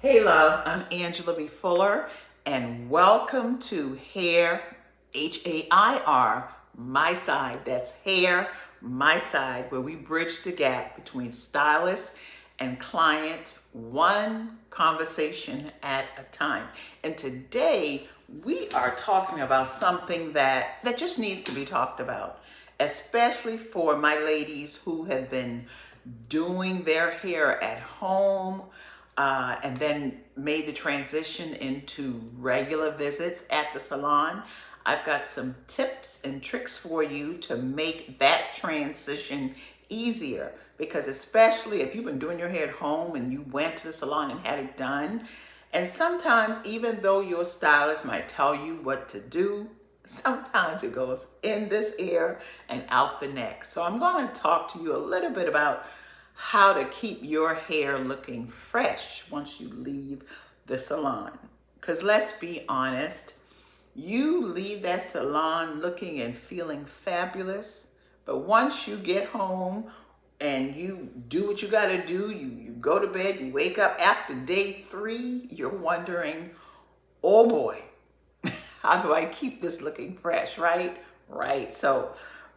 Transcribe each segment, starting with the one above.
Hey love, I'm Angela B. Fuller and welcome to Hair, Hair, My Side. That's Hair, My Side, where we bridge the gap between stylist and client, one conversation at a time. And today we are talking about something that just needs to be talked about, especially for my ladies who have been doing their hair at home, and then made the transition into regular visits at the salon. I've got some tips and tricks for you to make that transition easier, because especially if you've been doing your hair at home and you went to the salon and had it done, and sometimes even though your stylist might tell you what to do, sometimes it goes in this ear and out the next. So I'm going to talk to you a little bit about how to keep your hair looking fresh once you leave the salon. Because let's be honest, you leave that salon looking and feeling fabulous, but once you get home and you do what you got to do, you go to bed, you wake up after day 3, you're wondering, oh boy, how do I keep this looking fresh, right? Right. So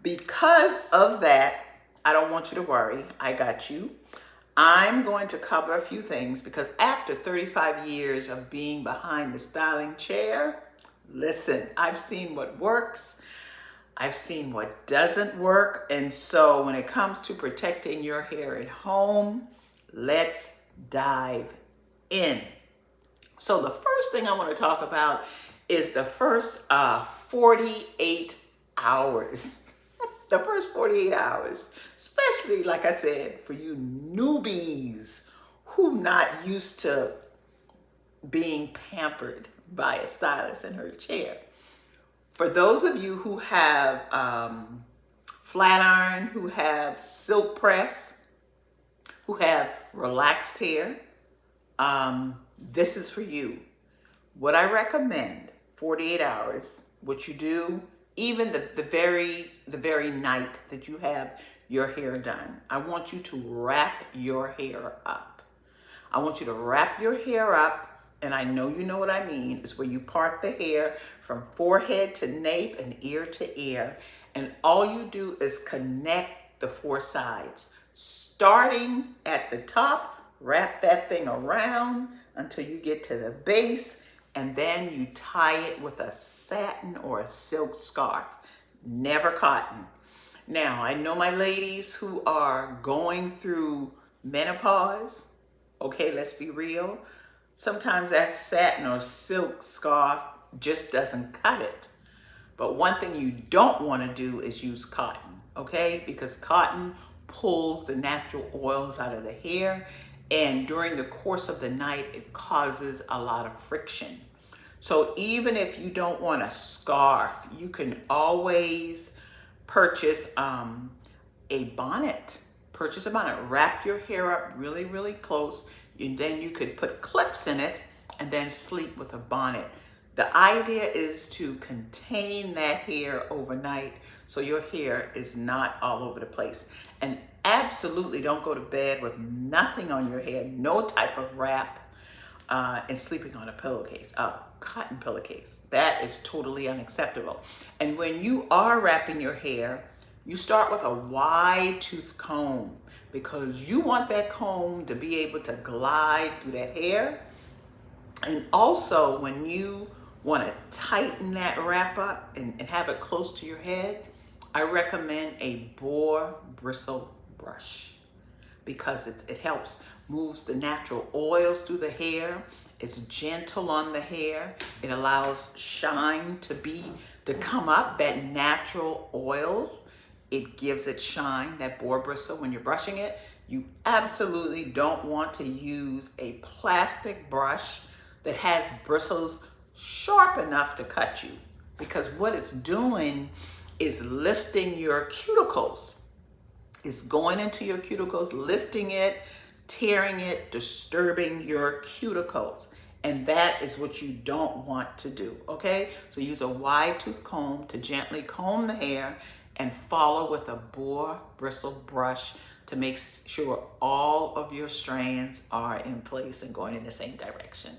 because of that, I don't want you to worry. I got you. I'm going to cover a few things because after 35 years of being behind the styling chair, listen, I've seen what works. I've seen what doesn't work. And so when it comes to protecting your hair at home, let's dive in. So the first thing I want to talk about is the first 48 hours. The first 48 hours, especially, like I said, for you newbies who not used to being pampered by a stylist in her chair. For those of you who have flat iron, who have silk press, who have relaxed hair, this is for you. What I recommend, 48 hours, what you do, even the very night that you have your hair done, I want you to wrap your hair up. I want you to wrap your hair up, and I know you know what I mean. It's where you part the hair from forehead to nape and ear to ear, and all you do is connect the 4 sides. Starting at the top, wrap that thing around until you get to the base, and then you tie it with a satin or a silk scarf, never cotton. Now, I know my ladies who are going through menopause. Okay, let's be real. Sometimes that satin or silk scarf just doesn't cut it. But one thing you don't want to do is use cotton, okay? Because cotton pulls the natural oils out of the hair, and during the course of the night, it causes a lot of friction. So even if you don't want a scarf, you can always purchase a bonnet. Purchase a bonnet, wrap your hair up really, really close, and then you could put clips in it and then sleep with a bonnet. The idea is to contain that hair overnight so your hair is not all over the place. And absolutely don't go to bed with nothing on your hair, no type of wrap, and sleeping on a pillowcase, a cotton pillowcase. That is totally unacceptable. And when you are wrapping your hair, you start with a wide tooth comb, because you want that comb to be able to glide through that hair. And also when you want to tighten that wrap up and have it close to your head, I recommend a boar bristle brush, because it helps, moves the natural oils through the hair. It's gentle on the hair. It allows shine to come up, that natural oils. It gives it shine, that boar bristle. When you're brushing it, you absolutely don't want to use a plastic brush that has bristles sharp enough to cut you, because what it's doing is lifting your cuticles. It's going into your cuticles, lifting it, tearing it, disturbing your cuticles. And that is what you don't want to do, okay? So use a wide tooth comb to gently comb the hair and follow with a boar bristle brush to make sure all of your strands are in place and going in the same direction.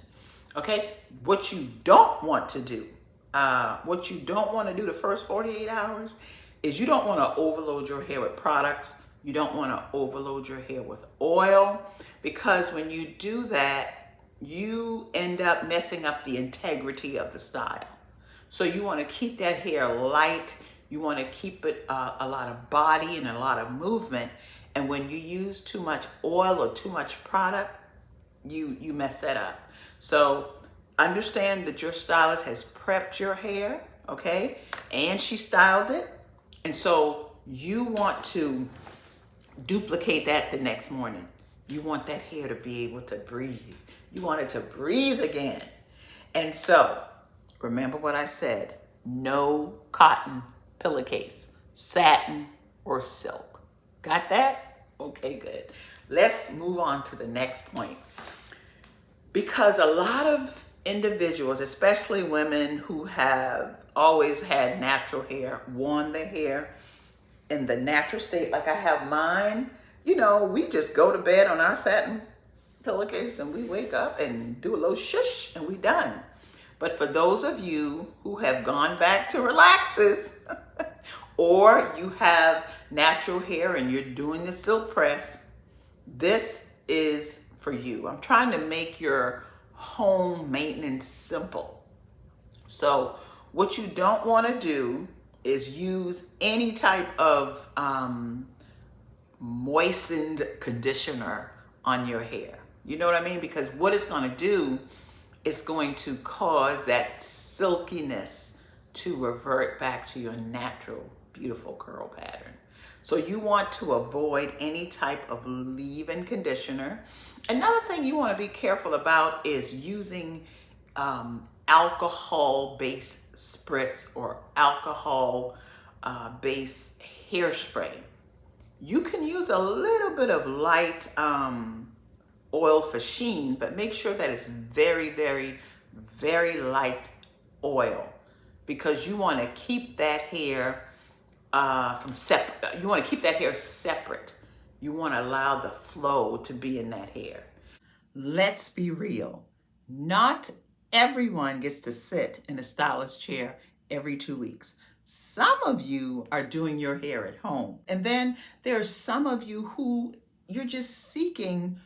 Okay, what you don't want to do, the first 48 hours is you don't want to overload your hair with products. You don't want to overload your hair with oil, because when you do that, you end up messing up the integrity of the style. So you want to keep that hair light. You want to keep it a lot of body and a lot of movement. And when you use too much oil or too much product, you mess that up. So understand that your stylist has prepped your hair, okay? And she styled it. And so you want to duplicate that the next morning. You want that hair to be able to breathe. You want it to breathe again. And so remember what I said, no cotton pillowcase, satin or silk. Got that? Okay, good. Let's move on to the next point. Because a lot of individuals, especially women who have always had natural hair, worn their hair in the natural state, like I have mine, you know, we just go to bed on our satin pillowcase and we wake up and do a little shush and we done. But for those of you who have gone back to relaxes or you have natural hair and you're doing the silk press, this is for you. I'm trying to make your home maintenance simple. So what you don't want to do is use any type of moistened conditioner on your hair. You know what I mean? Because what it's going to do is going to cause that silkiness to revert back to your natural, beautiful curl pattern. So you want to avoid any type of leave-in conditioner. Another thing you want to be careful about is using alcohol-based spritz or alcohol-based hairspray. You can use a little bit of light oil for sheen, but make sure that it's very, very, very light oil, because you want to keep that hair you want to keep that hair separate. You want to allow the flow to be in that hair. Let's be real. Not everyone gets to sit in a stylist chair every 2 weeks. Some of you are doing your hair at home. And then there are some of you who you're just seeking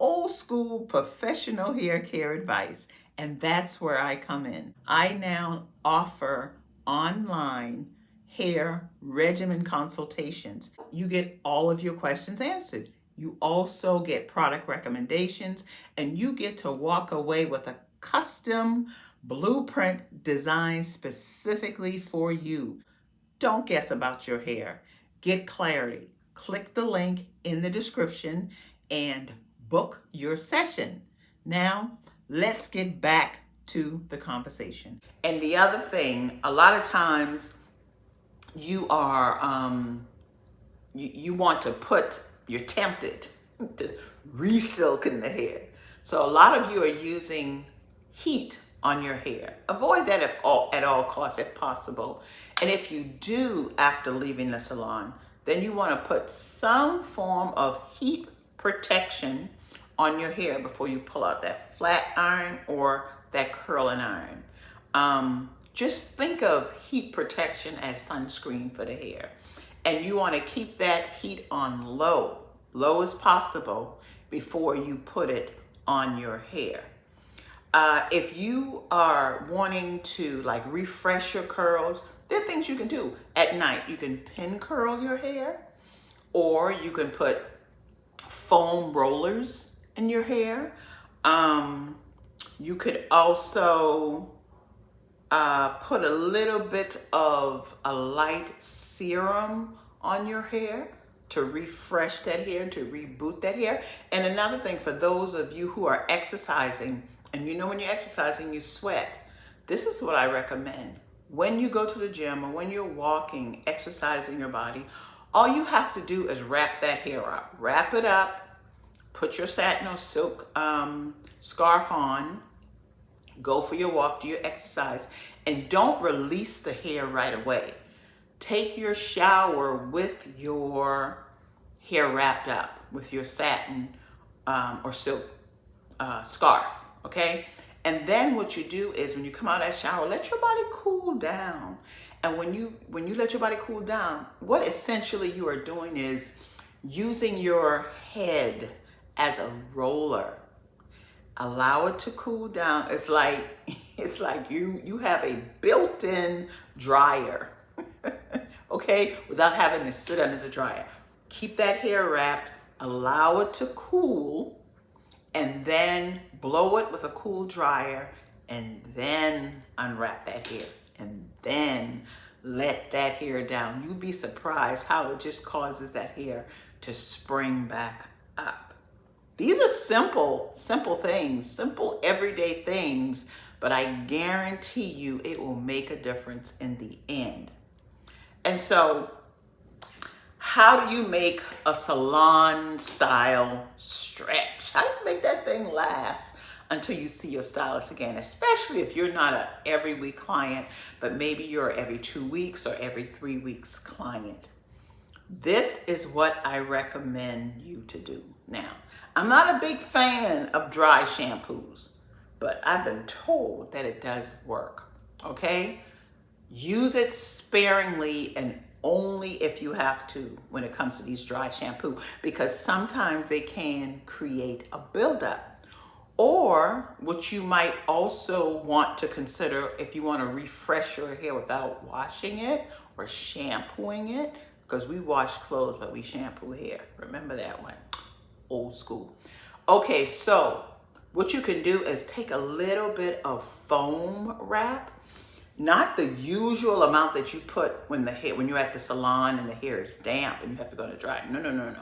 old school professional hair care advice. And that's where I come in. I now offer online hair regimen consultations. You get all of your questions answered. You also get product recommendations, and you get to walk away with a custom blueprint designed specifically for you. Don't guess about your hair. Get clarity. Click the link in the description and book your session. Now, let's get back to the conversation. And the other thing, a lot of times you are, you want to you're tempted to re-silk in the hair. So a lot of you are using heat on your hair. Avoid that at all costs if possible. And if you do after leaving the salon, then you want to put some form of heat protection on your hair before you pull out that flat iron or that curling iron. Just think of heat protection as sunscreen for the hair. And you want to keep that heat on low as possible before you put it on your hair. If you are wanting to like refresh your curls, there are things you can do at night. You can pin curl your hair, or you can put foam rollers in your hair. You could also put a little bit of a light serum on your hair to refresh that hair, to reboot that hair. And another thing, for those of you who are exercising, and you know when you're exercising, you sweat. This is what I recommend. When you go to the gym or when you're walking, exercising your body, all you have to do is wrap that hair up. Wrap it up, put your satin or silk scarf on, go for your walk, do your exercise, and don't release the hair right away. Take your shower with your hair wrapped up with your satin or silk scarf, okay? And then what you do is when you come out of that shower, let your body cool down. And when you let your body cool down, what essentially you are doing is using your head as a roller. Allow it to cool down. It's like you have a built-in dryer, okay, without having to sit under the dryer. Keep that hair wrapped, allow it to cool, and then blow it with a cool dryer, and then unwrap that hair, and then let that hair down. You'd be surprised how it just causes that hair to spring back up. These are simple things, simple everyday things, but I guarantee you it will make a difference in the end. And so, how do you make a salon style stretch? How do you make that thing last until you see your stylist again? Especially if you're not a every week client, but maybe you're every 2 weeks or every 3 weeks client. This is what I recommend you to do. Now, I'm not a big fan of dry shampoos, but I've been told that it does work, okay? Use it sparingly and only if you have to when it comes to these dry shampoo, because sometimes they can create a buildup. Or what you might also want to consider if you want to refresh your hair without washing it or shampooing it, because we wash clothes but we shampoo hair. Remember that one? Old school. Okay, so what you can do is take a little bit of foam wrap, not the usual amount that you put when you're at the salon and the hair is damp and you have to go to dry. No.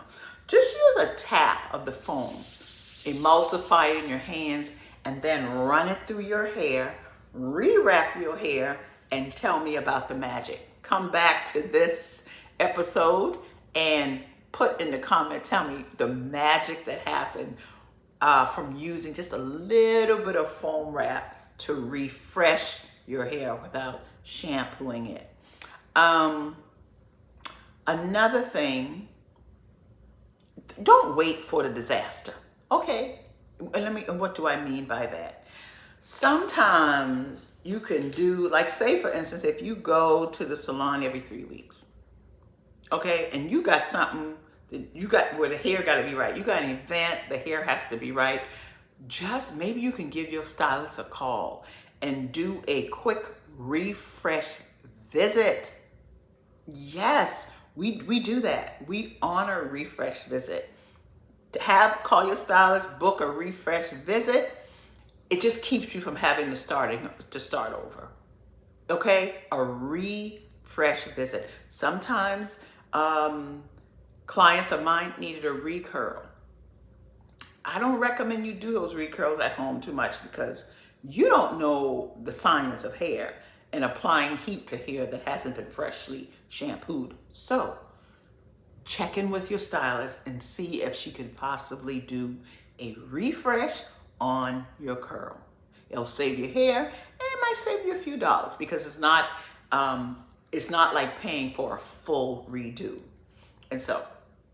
Just use a tap of the foam, emulsify it in your hands, and then run it through your hair, re-wrap your hair, and tell me about the magic. Come back to this episode and put in the comment, tell me the magic that happened from using just a little bit of foam wrap to refresh your hair without shampooing it. Another thing, don't wait for the disaster. Okay, and what do I mean by that? Sometimes you can do, like say for instance, if you go to the salon every 3 weeks, okay, and you got something that you got where the hair got to be right. You got an event, the hair has to be right. Just maybe you can give your stylist a call and do a quick refresh visit. Yes, we do that. We honor a refresh visit. Call your stylist, book a refresh visit. It just keeps you from having to start over. Okay, a refresh visit. Sometimes clients of mine needed a recurl. I don't recommend you do those recurls at home too much because you don't know the science of hair and applying heat to hair that hasn't been freshly shampooed. So check in with your stylist and see if she could possibly do a refresh on your curl. It'll save your hair and it might save you a few dollars because it's not like paying for a full redo. And so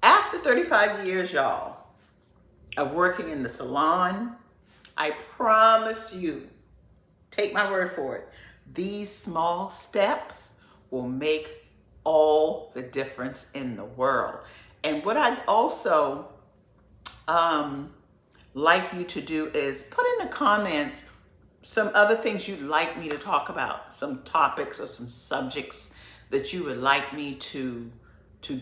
after 35 years, y'all, of working in the salon, I promise you, take my word for it, these small steps will make all the difference in the world. And what I'd also like you to do is put in the comments some other things you'd like me to talk about, some topics or some subjects that you would like me to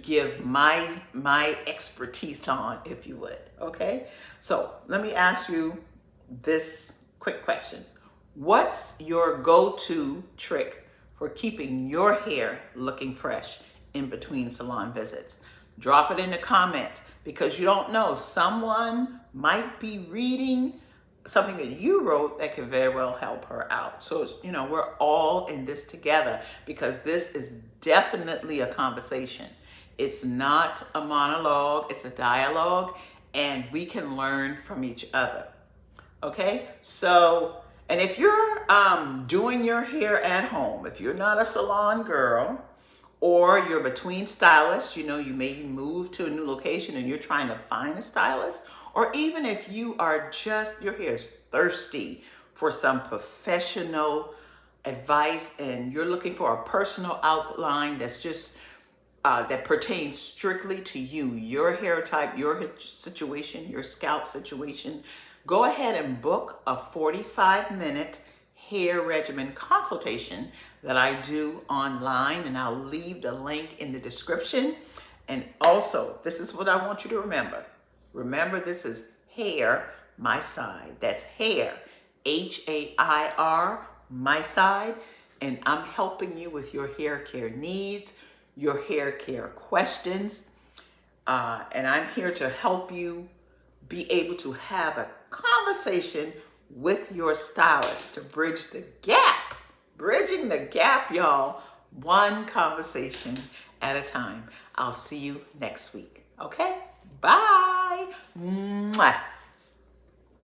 give my expertise on, if you would, okay? So let me ask you this quick question. What's your go-to trick for keeping your hair looking fresh in between salon visits? Drop it in the comments because you don't know, someone might be reading something that you wrote that could very well help her out. So, we're all in this together because this is definitely a conversation. It's not a monologue, it's a dialogue, and we can learn from each other. Okay? So, and if you're doing your hair at home, if you're not a salon girl, or you're between stylists, you know, you maybe move to a new location and you're trying to find a stylist, or even if you are just, your hair is thirsty for some professional advice and you're looking for a personal outline that's just that pertains strictly to you, your hair type, your situation, your scalp situation, go ahead and book a 45-minute hair regimen consultation that I do online, and I'll leave the link in the description. And also, this is what I want you to remember. Remember, this is hair, my side. That's hair, Hair, my side. And I'm helping you with your hair care needs, your hair care questions. And I'm here to help you be able to have a conversation with your stylist to bridge the gap. Bridging the gap, y'all. One conversation at a time. I'll see you next week. Okay? Bye. Mwah.